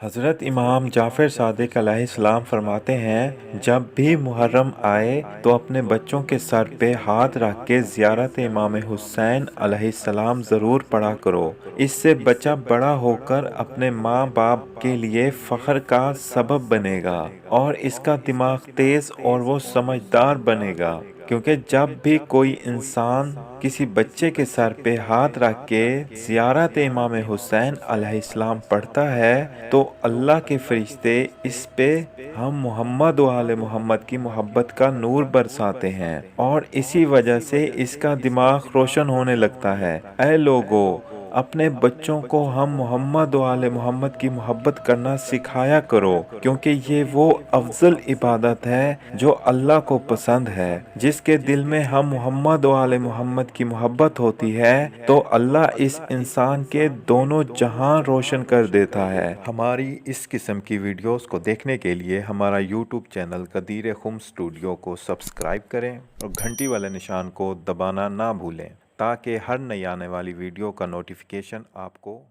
حضرت امام جعفر صادق علیہ السلام فرماتے ہیں، جب بھی محرم آئے تو اپنے بچوں کے سر پہ ہاتھ رکھ کے زیارت امام حسین علیہ السلام ضرور پڑھا کرو۔ اس سے بچہ بڑا ہو کر اپنے ماں باپ کے لیے فخر کا سبب بنے گا اور اس کا دماغ تیز اور وہ سمجھدار بنے گا، کیونکہ جب بھی کوئی انسان کسی بچے کے سر پہ ہاتھ رکھ کے زیارت امام حسین علیہ السلام پڑھتا ہے تو اللہ کے فرشتے اس پہ ہم محمد و آل محمد کی محبت کا نور برساتے ہیں اور اسی وجہ سے اس کا دماغ روشن ہونے لگتا ہے۔ اے لوگو، اپنے بچوں کو ہم محمد و آل محمد کی محبت کرنا سکھایا کرو، کیونکہ یہ وہ افضل عبادت ہے جو اللہ کو پسند ہے۔ جس کے دل میں ہم محمد و آل محمد کی محبت ہوتی ہے تو اللہ اس انسان کے دونوں جہاں روشن کر دیتا ہے۔ ہماری اس قسم کی ویڈیوز کو دیکھنے کے لیے ہمارا یوٹیوب چینل قدیر خم اسٹوڈیو کو سبسکرائب کریں اور گھنٹی والے نشان کو دبانا نہ بھولیں، تاکہ ہر نئی آنے والی ویڈیو کا نوٹیفیکیشن آپ کو